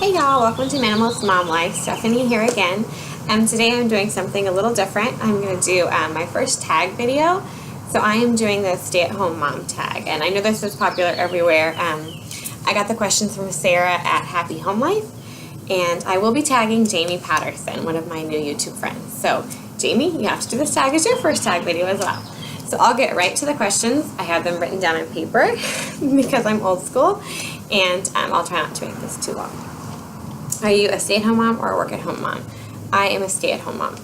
Hey y'all, welcome to Minimalist Mom Life. Stephanie here again. Today I'm doing something a little different. I'm going to do my first tag video. So I am doing the stay-at-home mom tag, and I know this is popular everywhere. I got the questions from Sarah at Happy Home Life, and I will be tagging Jamie Patterson, one of my new YouTube friends. So Jamie, you have to do this tag as your first tag video as well. So I'll get right to the questions. I have them written down on paper because I'm old school, and I'll try not to make this too long. Are you a stay-at-home mom or a work-at-home mom? I am a stay-at-home mom.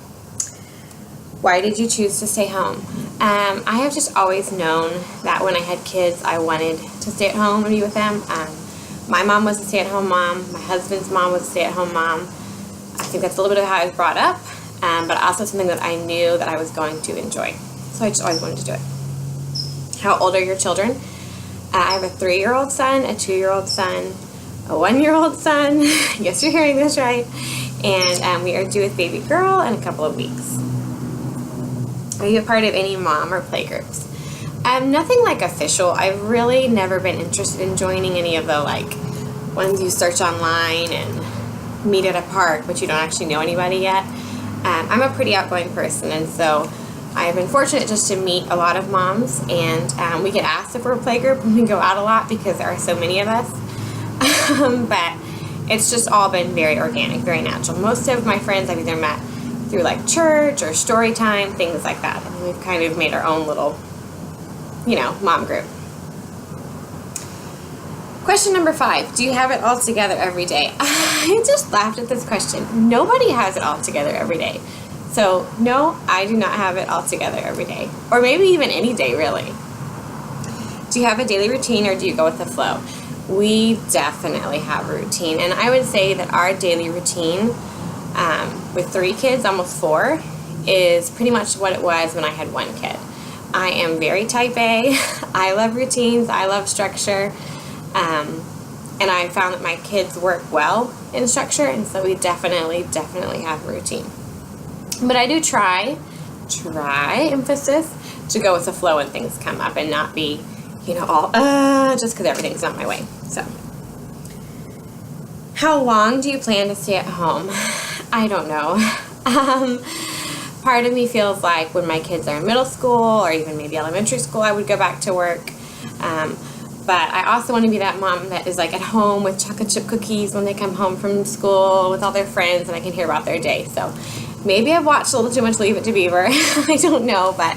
Why did you choose to stay home? I have just always known that when I had kids, I wanted to stay at home and be with them. My mom was a stay-at-home mom. My husband's mom was a stay-at-home mom. I think that's a little bit of how I was brought up, but also something that I knew that I was going to enjoy. So I just always wanted to do it. How old are your children? I have a 3-year-old son, a 2-year-old son, a 1-year-old son. Yes, you're hearing this right. And we are due with baby girl in a couple of weeks. Are you a part of any mom or playgroups? Nothing like official. I've really never been interested in joining any of the ones you search online and meet at a park, but you don't actually know anybody yet. I'm a pretty outgoing person, and so I've been fortunate just to meet a lot of moms, and we get asked if we're a playgroup when we go out a lot because there are so many of us. But it's just all been very organic, very natural. Most of my friends I've either met through church or story time, things like that. And we've kind of made our own little, mom group. Question number 5. Do you have it all together every day? I just laughed at this question. Nobody has it all together every day. So no, I do not have it all together every day. Or maybe even any day, really. Do you have a daily routine or do you go with the flow? We definitely have a routine, and I would say that our daily routine with 3 kids, almost 4, is pretty much what it was when I had 1 kid. I am very type A. I love routines. I love structure, and I found that my kids work well in structure, and so we definitely have a routine. But I do try, emphasis, to go with the flow when things come up and not be all, just because everything's not my way. So, how long do you plan to stay at home? I don't know. Part of me feels like when my kids are in middle school or even maybe elementary school, I would go back to work. But I also want to be that mom that is at home with chocolate chip cookies when they come home from school with all their friends and I can hear about their day. So, maybe I've watched a little too much Leave It to Beaver. I don't know, but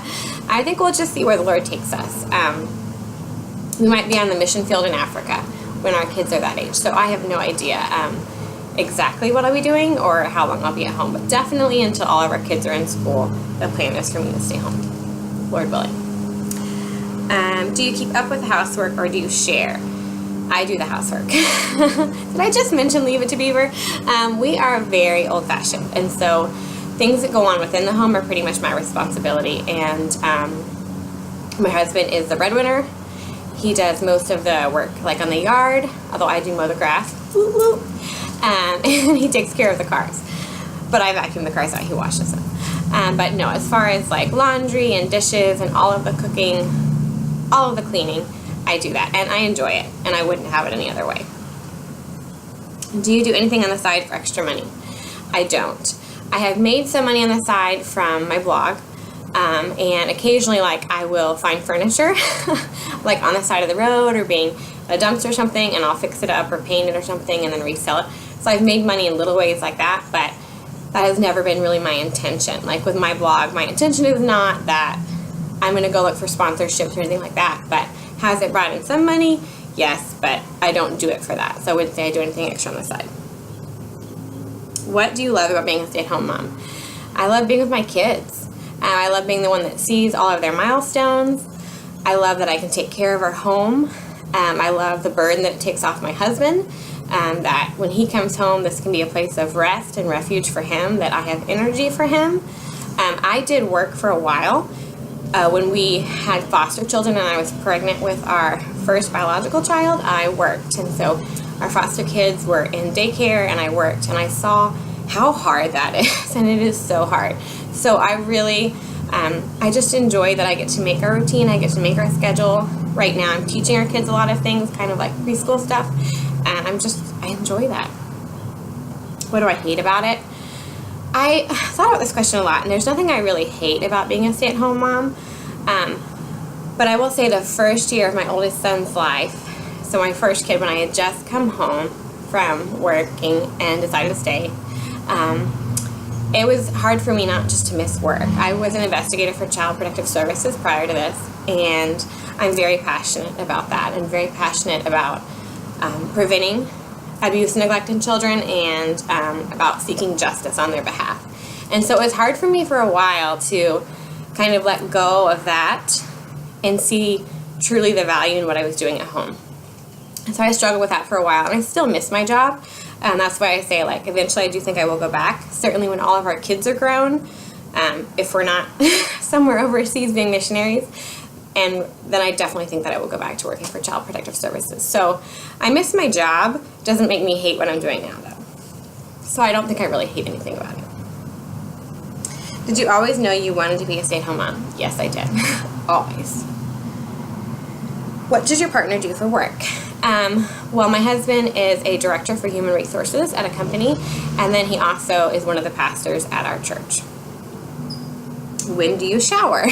I think we'll just see where the Lord takes us. We might be on the mission field in Africa when our kids are that age. So I have no idea exactly what I'll be doing or how long I'll be at home. But definitely until all of our kids are in school, the plan is for me to stay home, Lord willing. Do you keep up with housework or do you share? I do the housework. Did I just mention Leave It to Beaver? We are very old-fashioned. And so things that go on within the home are pretty much my responsibility. And my husband is the breadwinner. He does most of the work, on the yard, although I do mow the grass, and he takes care of the cars. But I vacuum the cars out, he washes them. But no, as far as laundry and dishes and all of the cooking, all of the cleaning, I do that, and I enjoy it, and I wouldn't have it any other way. Do you do anything on the side for extra money? I don't. I have made some money on the side from my blog. And occasionally, I will find furniture, on the side of the road or being a dumpster or something, and I'll fix it up or paint it or something and then resell it. So I've made money in little ways like that, but that has never been really my intention. With my blog, my intention is not that I'm going to go look for sponsorships or anything like that, but has it brought in some money? Yes, but I don't do it for that. So I wouldn't say I do anything extra on the side. What do you love about being a stay-at-home mom? I love being with my kids. I love being the one that sees all of their milestones. I love that I can take care of our home. I love the burden that it takes off my husband, that when he comes home, this can be a place of rest and refuge for him, that I have energy for him. I did work for a while when we had foster children and I was pregnant with our first biological child. I worked, and so our foster kids were in daycare and I worked, and I saw how hard that is, and it is so hard. So I really, I just enjoy that I get to make our routine, I get to make our schedule. Right now I'm teaching our kids a lot of things, kind of like preschool stuff, and I enjoy that. What do I hate about it? I thought about this question a lot, and there's nothing I really hate about being a stay-at-home mom. But I will say the first year of my oldest son's life, so my first kid, when I had just come home from working and decided to stay, it was hard for me not just to miss work. I was an investigator for Child Protective Services prior to this, and I'm very passionate about that and very passionate about preventing abuse and neglect in children and about seeking justice on their behalf. And so it was hard for me for a while to kind of let go of that and see truly the value in what I was doing at home. And so I struggled with that for a while, and I still miss my job. And that's why I say, like, eventually I do think I will go back, certainly when all of our kids are grown, if we're not somewhere overseas being missionaries. And then I definitely think that I will go back to working for Child Protective Services. So I miss my job. Doesn't make me hate what I'm doing now, though. So I don't think I really hate anything about it. Did you always know you wanted to be a stay-at-home mom? Yes, I did. Always. What does your partner do for work? Well, my husband is a director for human resources at a company, and then he also is one of the pastors at our church. When do you shower?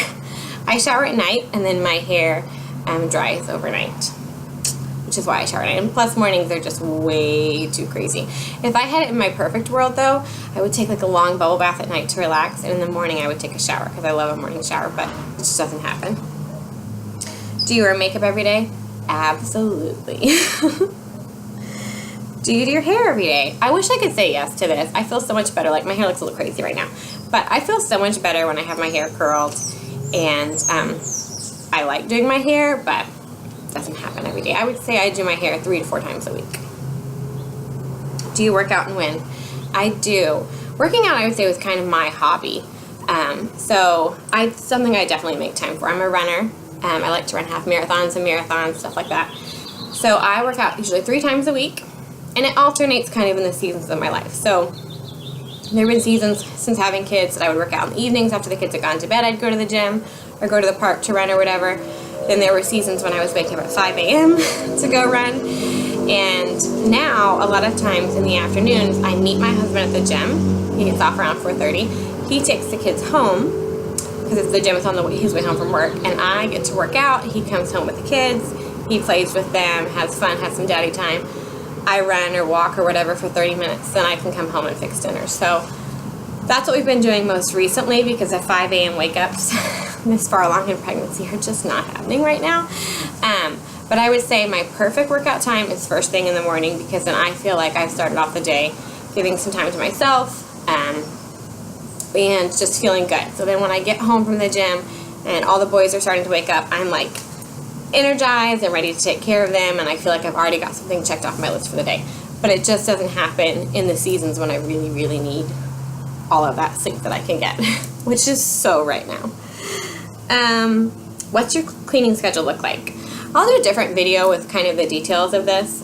I shower at night, and then my hair dries overnight, which is why I shower at night. And plus, mornings are just way too crazy. If I had it in my perfect world, though, I would take like a long bubble bath at night to relax, and in the morning I would take a shower because I love a morning shower, but it just doesn't happen. Do you wear makeup every day? Absolutely. Do you do your hair every day? I wish I could say yes to this. I feel so much better. Like, my hair looks a little crazy right now, but I feel so much better when I have my hair curled, and I like doing my hair, but it doesn't happen every day. I would say I do my hair 3 to 4 times a week. Do you work out and when? I do. Working out, I would say, was kind of my hobby. So it's something I definitely make time for. I'm a runner. I like to run half marathons and marathons, stuff like that. So I work out usually 3 times a week, and it alternates kind of in the seasons of my life. So there have been seasons since having kids that I would work out in the evenings after the kids had gone to bed. I'd go to the gym or go to the park to run or whatever. Then there were seasons when I was waking up at 5 a.m. to go run. And now, a lot of times in the afternoons, I meet my husband at the gym. He gets off around 4:30. He takes the kids home because the gym is on his way home from work, and I get to work out. He comes home with the kids. He plays with them, has fun, has some daddy time. I run or walk or whatever for 30 minutes, then I can come home and fix dinner. So that's what we've been doing most recently, because the 5 a.m. wake-ups this far along in pregnancy are just not happening right now. But I would say my perfect workout time is first thing in the morning, because then I feel like I've started off the day giving some time to myself, and just feeling good. So then when I get home from the gym and all the boys are starting to wake up, I'm like energized and ready to take care of them, and I feel like I've already got something checked off my list for the day. But it just doesn't happen in the seasons when I really, really need all of that sleep that I can get, which is so right now. What's your cleaning schedule look like? I'll do a different video with kind of the details of this,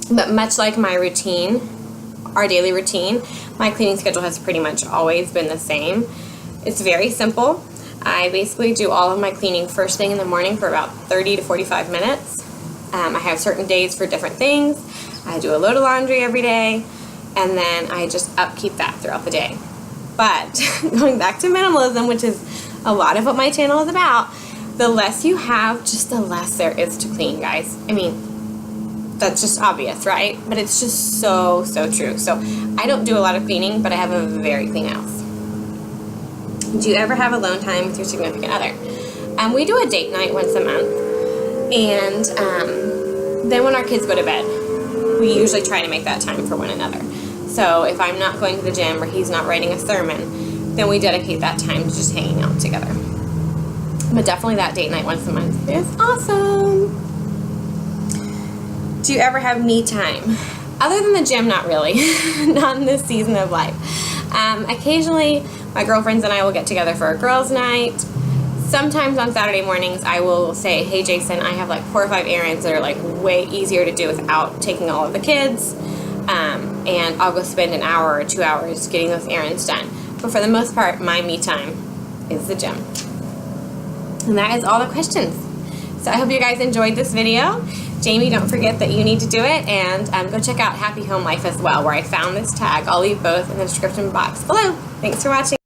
but much like my routine, our daily routine, my cleaning schedule has pretty much always been the same. It's very simple. I basically do all of my cleaning first thing in the morning for about 30 to 45 minutes. I have certain days for different things. I do a load of laundry every day, and then I just upkeep that throughout the day. But going back to minimalism, which is a lot of what my channel is about, the less you have, just the less there is to clean, guys. I mean, that's just obvious, right? But it's just so, so true. So I don't do a lot of cleaning, but I have a very clean house. Do you ever have alone time with your significant other? We do a date night once a month. And then when our kids go to bed, we usually try to make that time for one another. So if I'm not going to the gym or he's not writing a sermon, then we dedicate that time to just hanging out together. But definitely that date night once a month is awesome. Do you ever have me time? Other than the gym, not really. Not in this season of life. Occasionally, my girlfriends and I will get together for a girls' night. Sometimes on Saturday mornings, I will say, hey, Jason, I have like 4 or 5 errands that are like way easier to do without taking all of the kids. And I'll go spend an hour or 2 hours getting those errands done. But for the most part, my me time is the gym. And that is all the questions. So I hope you guys enjoyed this video. Jamie, don't forget that you need to do it, and go check out Happy Home Life as well, where I found this tag. I'll leave both in the description box below. Thanks for watching.